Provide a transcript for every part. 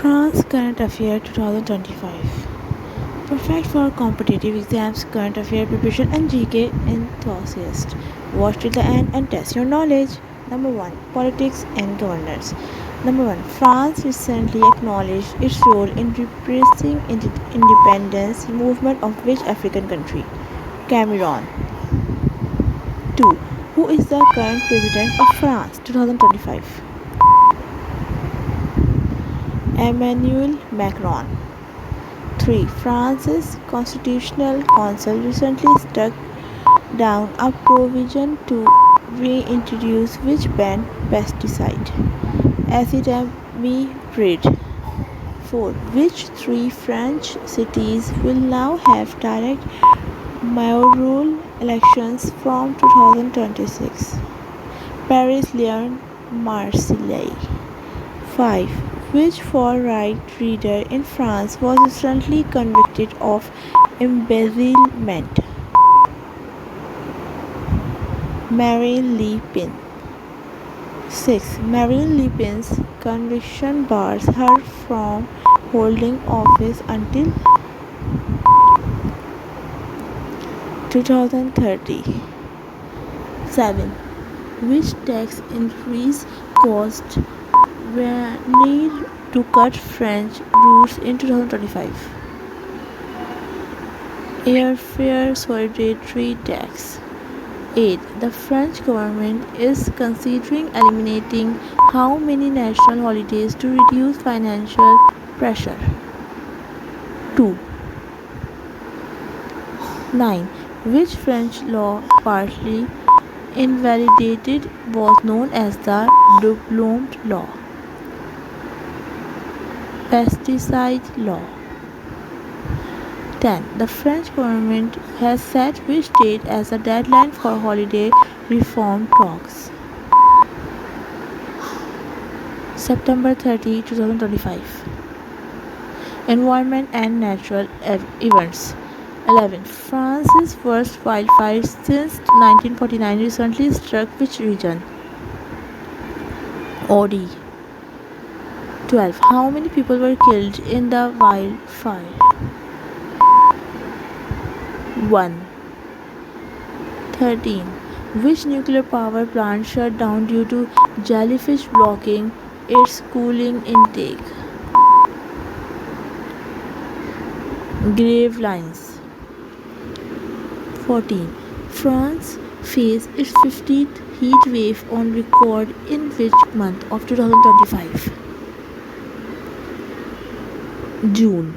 France Current Affair 2025. Perfect for competitive exams, current affair preparation, and GK enthusiasts. Watch till the end and test your knowledge. Number 1. Politics and governance. Number 1. France recently acknowledged its role in repressing independence movement of which African country? Cameroon. 2. Who is the current president of France 2025? Emmanuel Macron. 3. France's Constitutional Council recently struck down a provision to reintroduce which banned pesticide? Acetamiprid. 4. Which three French cities will now have direct mayoral elections from 2026? Paris, Lyon, Marseille. 5. Which far-right leader in France was recently convicted of embezzlement? Marine Le Pen. 6. Marine Le Pen's conviction bars her from holding office until 2030. 7. Which tax increase caused need to cut French routes in 2025? Airfare solidarity tax. 8. The French government is considering eliminating how many national holidays to reduce financial pressure? 2. 9. Which French law partly invalidated was known as the Diplôme law? Pesticide law. 10. The French government has set which date as a deadline for holiday reform talks? September 30, 2025. Environment and natural events. 11. France's worst wildfires since 1949 recently struck which region? OD. 12. How many people were killed in the wildfire? 1. 13. Which nuclear power plant shut down due to jellyfish blocking its cooling intake? Gravelines. 14. France faced its 50th heat wave on record in which month of 2025? June.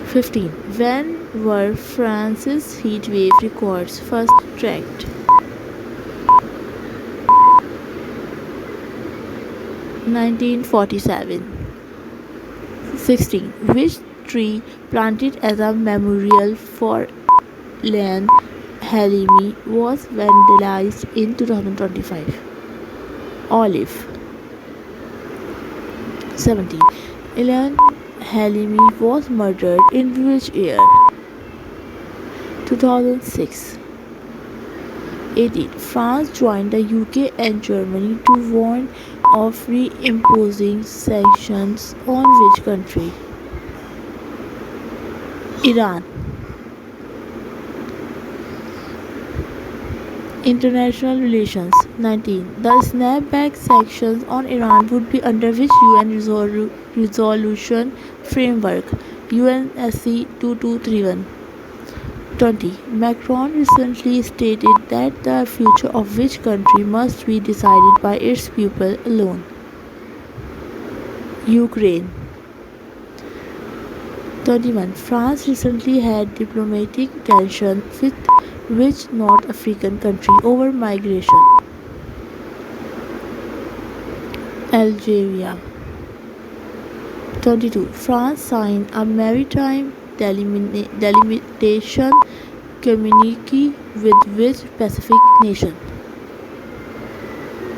15. When were France's heat wave records first tracked? 1947. 16. Which tree planted as a memorial for Ilan Halimi was vandalized in 2025? Olive. 17. Ilan Halimi was murdered in which year? 2006. 18. France joined the UK and Germany to warn of reimposing sanctions on which country? Iran. International relations. 19. The snapback sanctions on Iran would be under which UN resolution framework? UNSC 2231. 20. Macron recently stated that the future of which country must be decided by its people alone? Ukraine. 21. France recently had diplomatic tension with which North African country over migration? Algeria. 22. France signed a maritime delimitation communique with which Pacific nation?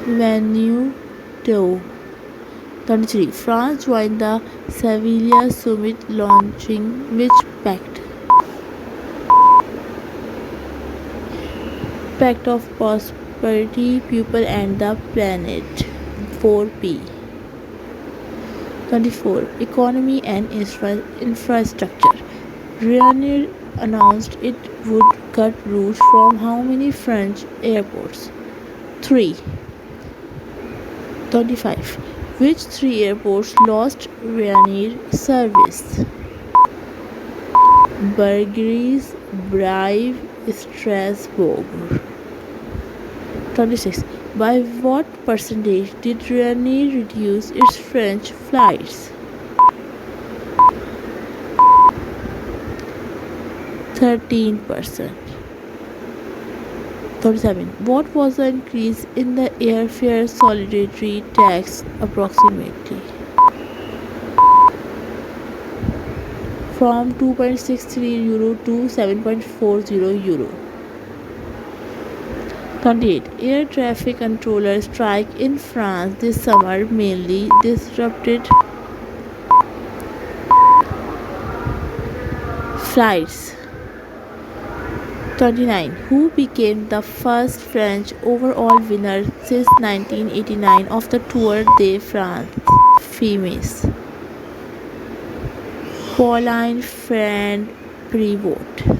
Vanuatu. 23. France joined the Seville summit launching which pact? Pact of Prosperity, People and the Planet. 4P. 24. Economy and infrastructure. Ryanair announced it would cut routes from how many French airports? 3. 25. Which three airports lost Ryanair service? Burgess, Brive, Strasbourg. 26. By what percentage did Ryanair reduce its French flights? 13%. 37. What was the increase in the airfare solidarity tax approximately? From €2.63 to €7.40. 28. Air traffic controller strike in France this summer mainly disrupted flights. 29. Who became the first French overall winner since 1989 of the Tour de France Femmes? Pauline Friend-Prevot.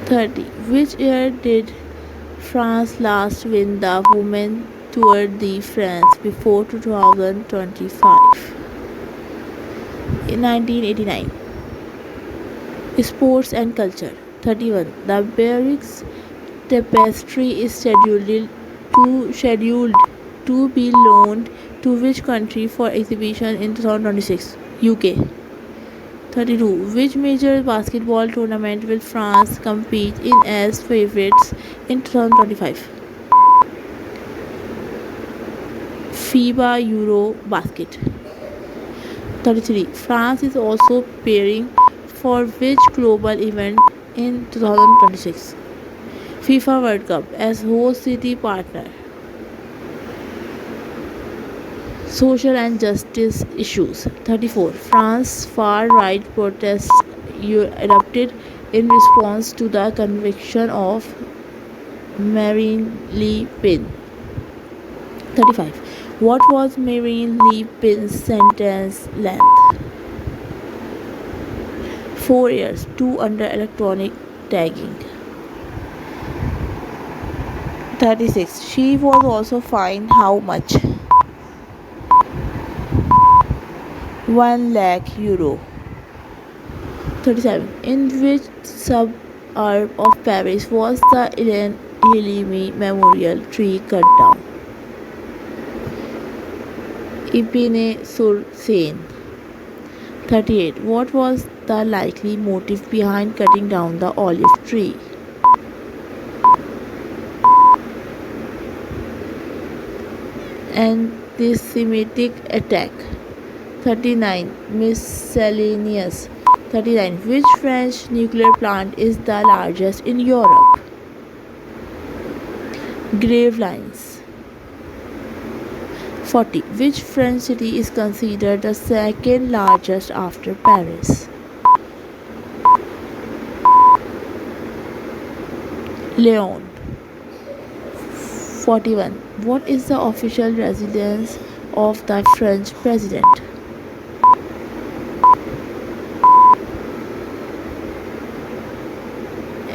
30. Which year did France last win the Women's Tour de France before 2025? In 1989. Sports and culture. 31. The Barracks Tapestry is scheduled to be loaned to which country for exhibition in 2026? UK. 32. Which major basketball tournament will France compete in as favorites in 2025? FIBA Euro Basket. 33. France is also preparing for which global event in 2026? FIFA World Cup as host city partner. Social and justice issues. 34. France's far-right protests erupted in response to the conviction of Marine Le Pen. 35. What was Marine Le Pen's sentence length? 4 years, 2 under electronic tagging. 36. She was also fined how much? €1 lakh. 37. In which suburb of Paris was the Hélène Halimi Memorial tree cut down? Épinay-sur-Seine. 38. What was the likely motive behind cutting down the olive tree? Anti-Semitic attack. 39. Miscellaneous. 39. Which French nuclear plant is the largest in Europe? Gravelines. 40. Which French city is considered the second largest after Paris? Lyon. 41. What is the official residence of the French president?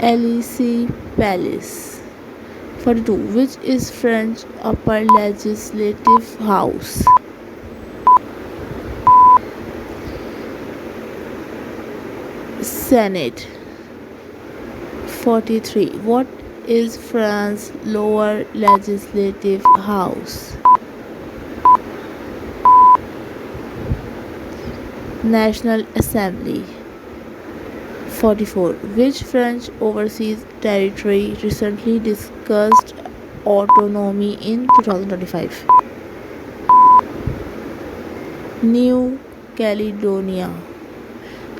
Élysée Palace. 42. Which is French upper legislative house? Senate. 43. What is France's lower legislative house? National Assembly. 44. Which French overseas territory recently discussed autonomy in 2025? New Caledonia.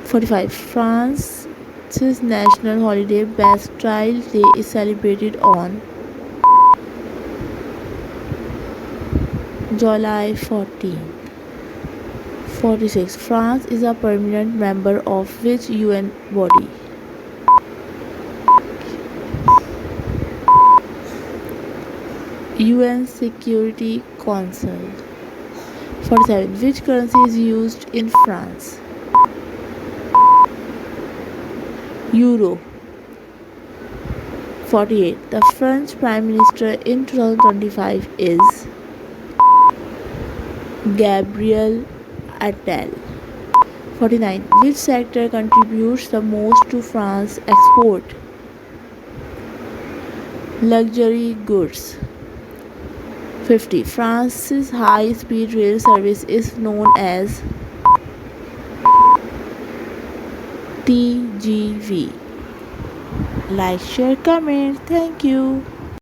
45. France's national holiday Bastille Day is celebrated on July 14. 46. France is a permanent member of which UN body? UN Security Council. 47. Which currency is used in France? Euro. 48. The French Prime Minister in 2025 is Gabriel Attal. 49. Which sector contributes the most to France's export? Luxury goods. 50. France's high-speed rail service is known as TGV. Like, share, comment. Thank you.